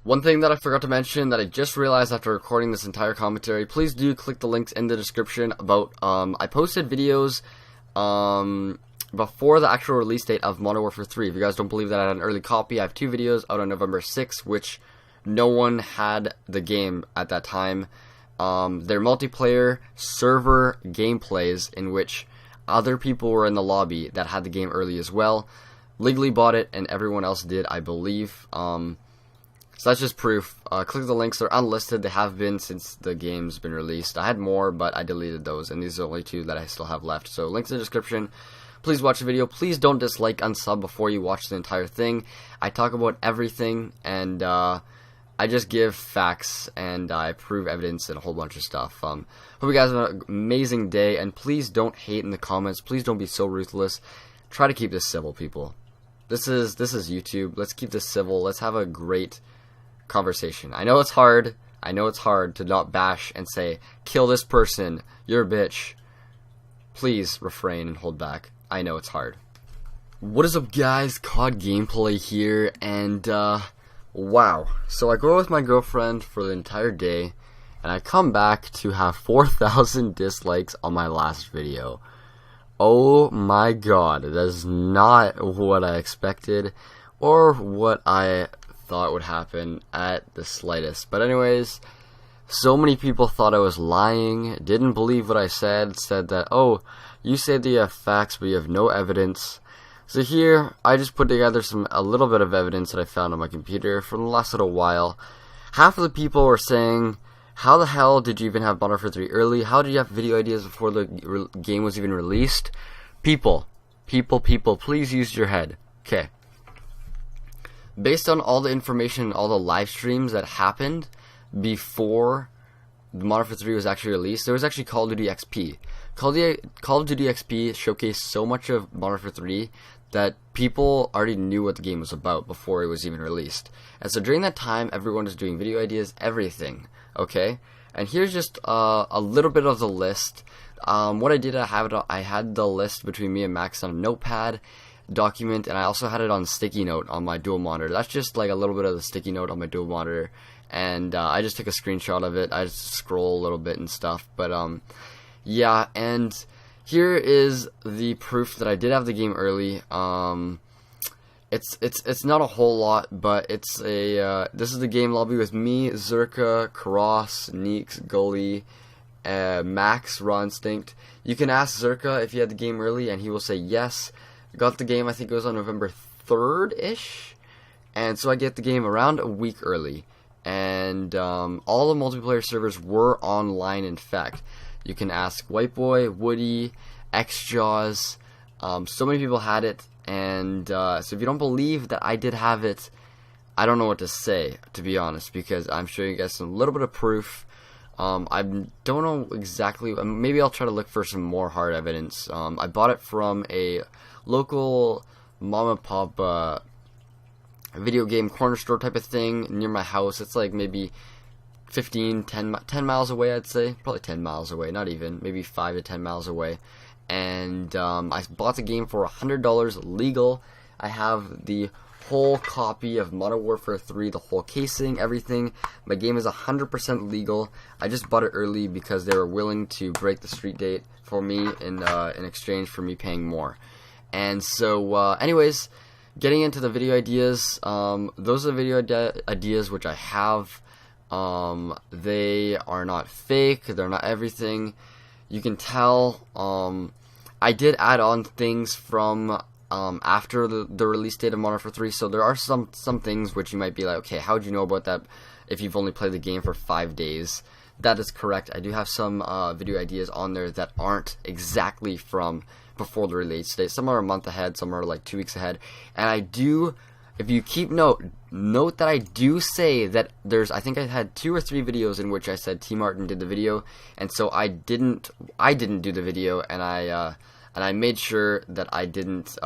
One thing that I forgot to mention that I just realized after recording this entire commentary, please do click the links in the description about, I posted videos, before the actual release date of Modern Warfare 3. If you guys don't believe that I had an early copy, I have 2 videos out on November 6th, which no one had the game at that time. They're multiplayer server gameplays in which other people were in the lobby that had the game early as well. Legally bought it, and everyone else did, I believe. So that's just proof. Click the links. They're unlisted. They have been since the game's been released. I had more, but I deleted those, and these are the only 2 that I still have left. So links in the description. Please watch the video. Please don't dislike, unsub before you watch the entire thing. I talk about everything, and I just give facts, and I prove evidence and a whole bunch of stuff. Hope you guys have an amazing day, and please don't hate in the comments. Please don't be so ruthless. Try to keep this civil, people. This is YouTube. Let's keep this civil. Let's have a great conversation. I know it's hard. I know it's hard to not bash and say, kill this person, you're a bitch. Please refrain and hold back. I know it's hard. What is up, guys? COD gameplay here, and wow. So I go with my girlfriend for the entire day, and I come back to have 4,000 dislikes on my last video. Oh my god, that is not what I expected or what I thought would happen at the slightest. But anyways, so many people thought I was lying, didn't believe what I said that, oh, you said that you have facts but you have no evidence. So here, I just put together a little bit of evidence that I found on my computer from the last little while. Half of the people were saying, how the hell did you even have Modern Warfare 3 early? How did you have video ideas before the game was even released? People, please use your head. Okay. Based on all the information and all the live streams that happened before the Modern Warfare 3 was actually released, there was actually Call of Duty XP. Call of Duty XP showcased so much of Modern Warfare 3 that people already knew what the game was about before it was even released. And so during that time, everyone was doing video ideas, everything. Okay? And here's just a little bit of the list. What I did, I had the list between me and Max on a notepad document, and I also had it on sticky note on my dual monitor. That's just like a little bit of the sticky note on my dual monitor, and I just took a screenshot of it. I just scroll a little bit and stuff, but yeah. And here is the proof that I did have the game early. It's not a whole lot, but it's a this is the game lobby with me, Zerka, Karas, Neeks, Gully, Max, RawInstinct. You can ask Zerka if he had the game early, and he will say yes. I got the game, I think it was on November 3rd-ish, and so I get the game around a week early, and all the multiplayer servers were online. In fact, you can ask Whiteboy, Woody, XJaws, so many people had it, and so if you don't believe that I did have it, I don't know what to say, to be honest, because I'm showing you guys a little bit of proof. I don't know exactly, maybe I'll try to look for some more hard evidence. I bought it from a local mom and pop video game corner store type of thing near my house. It's like maybe 10 miles away, I'd say. Probably 10 miles away, not even, maybe 5 to 10 miles away. And I bought the game for $100 legal. I have the whole copy of Modern Warfare 3, the whole casing, everything. My game is 100% legal. I just bought it early because they were willing to break the street date for me in exchange for me paying more. And so, anyways, getting into the video ideas, those are the video ideas which I have. They are not fake, they're not everything. You can tell, I did add on things from after the release date of Modern Warfare 3, so there are some things which you might be like, okay, how would you know about that if you've only played the game for 5 days? That is correct. I do have some video ideas on there that aren't exactly from before the release date. Some are a month ahead, some are like 2 weeks ahead. And I do, if you keep note that I do say that I think I had 2 or 3 videos in which I said T Martin did the video, and so I didn't do the video, and I made sure that I didn't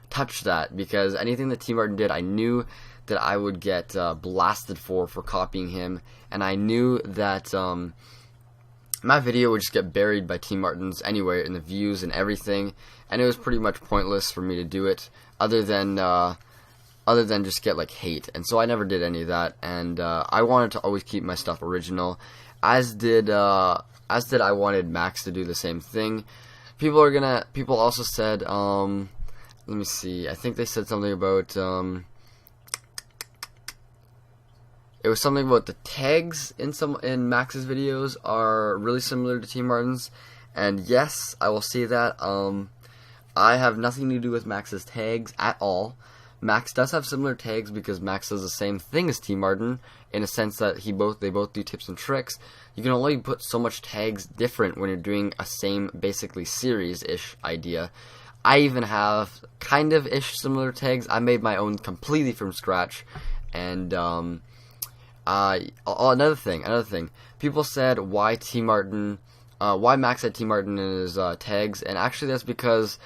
touch that, because anything that T Martin did, I knew that I would get blasted for copying him, and I knew that my video would just get buried by T Martin's anyway in the views and everything, and it was pretty much pointless for me to do it, other than other than just get like hate. And so I never did any of that, and I wanted to always keep my stuff original, as did I wanted Max to do the same thing. People also said, let me see, I think they said something about, it was something about the tags in Max's videos are really similar to T Martin's, and yes, I will say that. I have nothing to do with Max's tags at all. Max does have similar tags because Max does the same thing as T Martin, in a sense that they both do tips and tricks. You can only put so much tags different when you're doing a same, basically, series-ish idea. I even have kind of ish similar tags. I made my own completely from scratch, and another thing. People said why Max had T Martin in his tags, and actually that's because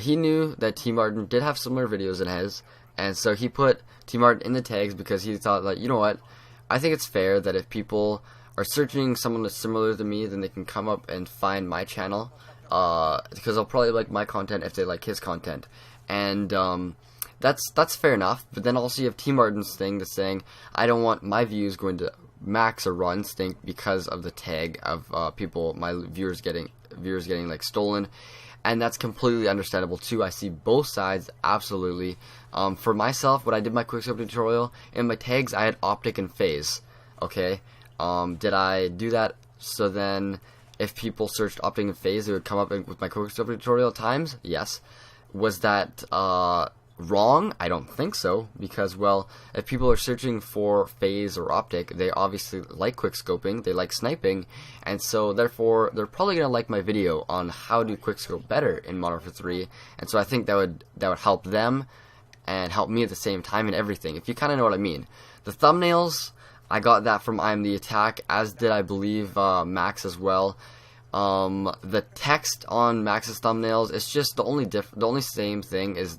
he knew that T Martin did have similar videos in his, and so he put T Martin in the tags because he thought, like, you know what, I think it's fair that if people are searching someone that's similar to me, then they can come up and find my channel, because they'll probably like my content if they like his content, and that's fair enough. But then also you have T Martin's thing that's saying, I don't want my views going to Max or RawInstinct because of the tag of my viewers getting like stolen. And that's completely understandable too. I see both sides, absolutely. For myself, when I did my quickscope tutorial, in my tags I had optic and phase. Okay, did I do that so then if people searched optic and phase, they would come up with my quickscope tutorial at times? Yes. Was that wrong? I don't think so, because, well, if people are searching for phase or optic, they obviously like quickscoping, they like sniping, and so therefore they're probably gonna like my video on how to quickscope better in Modern Warfare 3, and so I think that would help them and help me at the same time and everything, if you kind of know what I mean. The thumbnails, I got that from I Am the Attack, as did I believe Max as well. The text on Max's thumbnails, it's just the only same thing is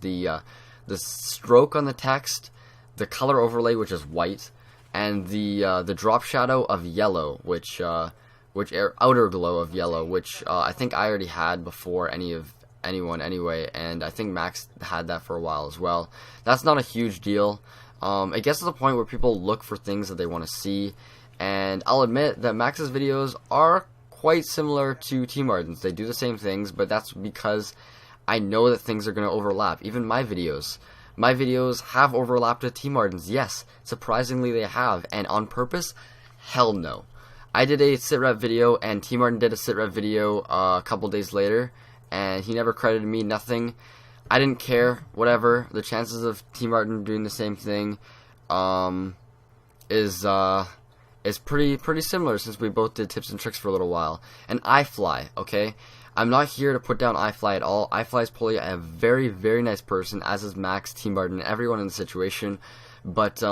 the stroke on the text, the color overlay, which is white, and the drop shadow of yellow, which outer glow of yellow, which I think I already had before anyone anyway, and I think Max had that for a while as well. That's not a huge deal. It gets to the point where people look for things that they want to see, and I'll admit that Max's videos are quite similar to T Martin's. They do the same things, but that's because I know that things are going to overlap. Even my videos have overlapped with T Martin's. Yes, surprisingly they have. And on purpose? Hell no. I did a sitrep video, and T Martin did a sitrep video a couple days later, and he never credited me, nothing. I didn't care, whatever. The chances of T Martin doing the same thing is pretty similar, since we both did tips and tricks for a little while. And iFly, okay? I'm not here to put down iFly at all. iFly is probably a very, very nice person, as is Max, T Martin, everyone in the situation. But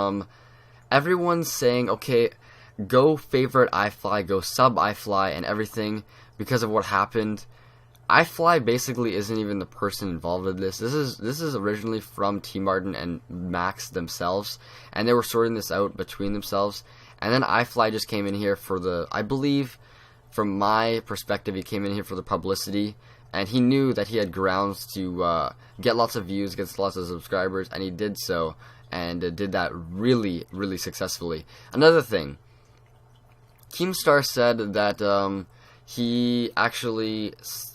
everyone's saying, okay, go favorite iFly, go sub iFly and everything because of what happened. iFly basically isn't even the person involved in this. This is originally from T Martin and Max themselves, and they were sorting this out between themselves. And then iFly just came in here for I believe, from my perspective, he came in here for the publicity, and he knew that he had grounds to get lots of views, get lots of subscribers, and he did so, and did that really, really successfully. Another thing, Keemstar said that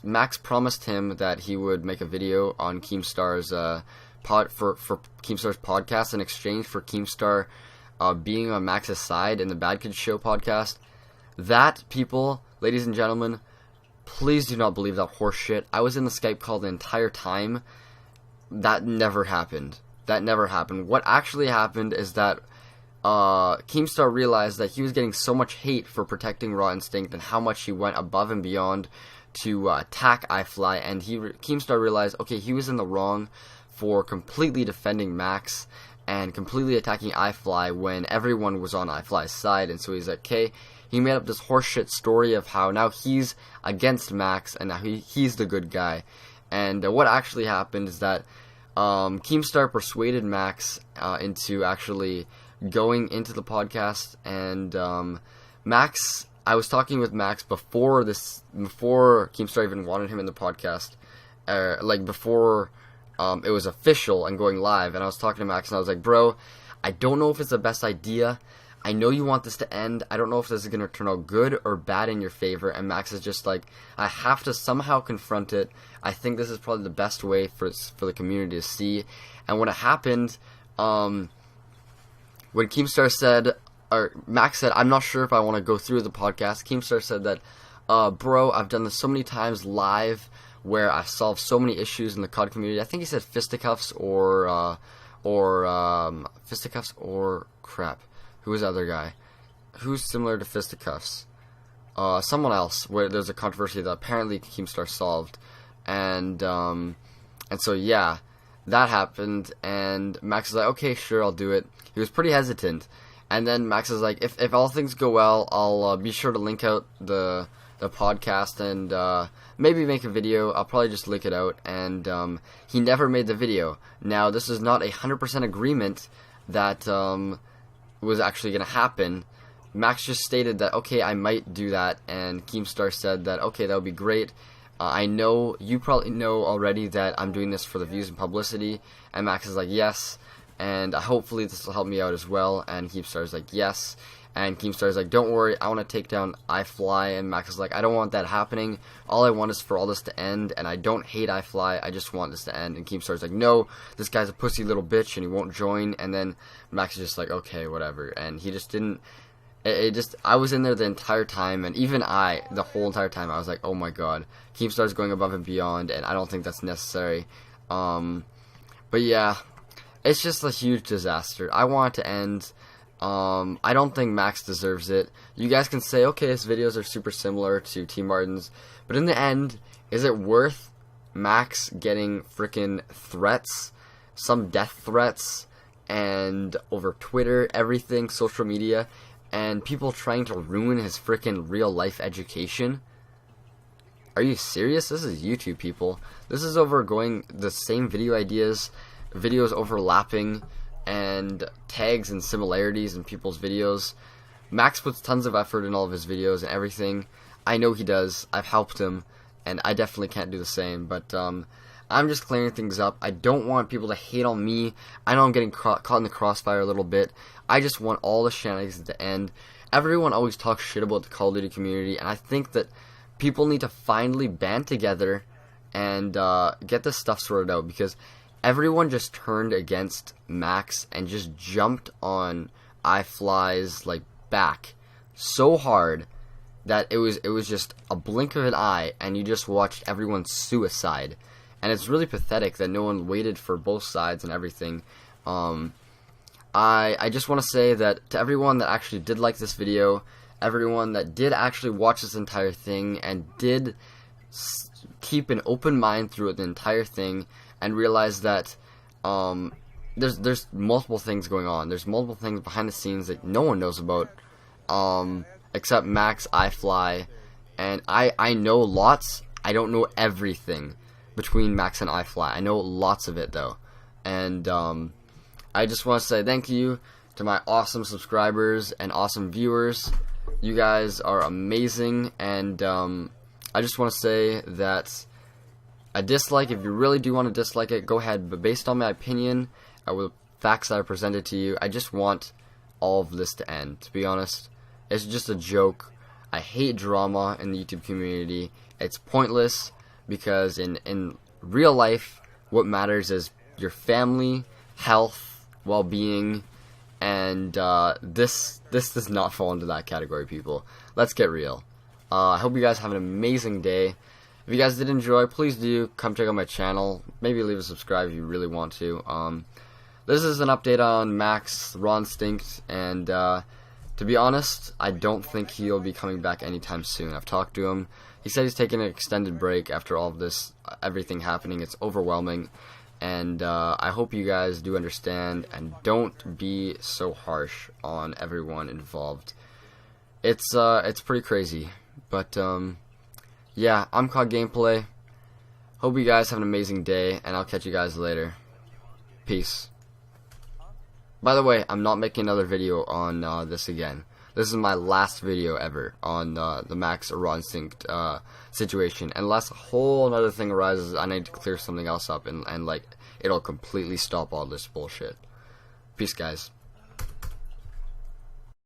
Max promised him that he would make a video on Keemstar's for Keemstar's podcast in exchange for Keemstar being on Max's side in the Bad Kids Show podcast. That, people, ladies and gentlemen, please do not believe that horse shit. I was in the Skype call the entire time. That never happened. What actually happened is that Keemstar realized that he was getting so much hate for protecting RawInstinct and how much he went above and beyond to attack iFly, and Keemstar realized, okay, he was in the wrong for completely defending Max and completely attacking iFly when everyone was on iFly's side, and so he's like, okay, he made up this horseshit story of how now he's against Max and now he's the good guy. And what actually happened is that Keemstar persuaded Max into actually going into the podcast, and Max, I was talking with Max before Keemstar even wanted him in the podcast, like before it was official and going live, and I was talking to Max, and I was like, bro, I don't know if it's the best idea. I know you want this to end. I don't know if this is going to turn out good or bad in your favor. And Max is just like, I have to somehow confront it. I think this is probably the best way for the community to see. And when it happened, when Keemstar said, or Max said, I'm not sure if I want to go through the podcast, Keemstar said that, bro, I've done this so many times live where I solved so many issues in the COD community. I think he said fisticuffs or fisticuffs or crap. Who was the other guy? Who's similar to fisticuffs? Someone else, where there's a controversy that apparently Keemstar solved. And so, yeah, that happened. And Max was like, okay, sure, I'll do it. He was pretty hesitant. And then Max was like, if all things go well, I'll be sure to link out the podcast and maybe make a video. I'll probably just link it out. And he never made the video. Now, this is not 100% agreement that was actually going to happen. Max just stated that, okay, I might do that, and Keemstar said that, okay, that would be great. I know, you probably know already that I'm doing this for the views and publicity, and Max is like, yes, and hopefully this will help me out as well, and Keemstar is like, yes, and Keemstar is like, don't worry, I want to take down iFly, and Max is like, I don't want that happening, all I want is for all this to end, and I don't hate iFly, I just want this to end, and Keemstar is like, no, this guy's a pussy little bitch, and he won't join, and then Max is just like, okay, whatever, and he just didn't, I was in there the entire time, and even the whole entire time, I was like, oh my god, Keemstar's going above and beyond, and I don't think that's necessary, but yeah, it's just a huge disaster. I want it to end. I don't think Max deserves it. You guys can say, okay, his videos are super similar to T. Martin's, but in the end, is it worth Max getting freaking threats, some death threats, and over Twitter, everything, social media, and people trying to ruin his freaking real life education? Are you serious? This is YouTube, people. This is over going the same video ideas, videos overlapping, and tags and similarities in people's videos. Max puts tons of effort in all of his videos and everything. I know he does. I've helped him, and I definitely can't do the same, but I'm just clearing things up. I don't want people to hate on me. I know I'm getting caught in the crossfire a little bit. I just want all the shenanigans to end. Everyone always talks shit about the Call of Duty community, and I think that people need to finally band together and get this stuff sorted out, because everyone just turned against Max and just jumped on iFly's back so hard that it was just a blink of an eye, and you just watched everyone's suicide. And it's really pathetic that no one waited for both sides and everything. I just want to say that to everyone that actually did like this video, everyone that did actually watch this entire thing and did keep an open mind through the entire thing, and realize that there's multiple things going on. There's multiple things behind the scenes that no one knows about, except Max, iFly, and I know lots. I don't know everything between Max and iFly. I know lots of it though, and I just want to say thank you to my awesome subscribers and awesome viewers. You guys are amazing, and I just want to say that a dislike, if you really do want to dislike it, go ahead, but based on my opinion, with facts that I presented to you, I just want all of this to end, to be honest. It's just a joke. I hate drama in the YouTube community. It's pointless, because in real life, what matters is your family, health, well-being, and this does not fall into that category, people. Let's get real. I hope you guys have an amazing day. If you guys did enjoy, please do come check out my channel. Maybe leave a subscribe if you really want to. This is an update on Max, RawInstinct, and to be honest, I don't think he'll be coming back anytime soon. I've talked to him. He said he's taking an extended break after all of this, everything happening. It's overwhelming, and I hope you guys do understand and don't be so harsh on everyone involved. It's pretty crazy, but yeah, I'm COD Gameplay. Hope you guys have an amazing day, and I'll catch you guys later. Peace. By the way, I'm not making another video on this again. This is my last video ever on the Max or RawInstinct situation. Unless a whole other thing arises, I need to clear something else up and it'll completely stop all this bullshit. Peace, guys.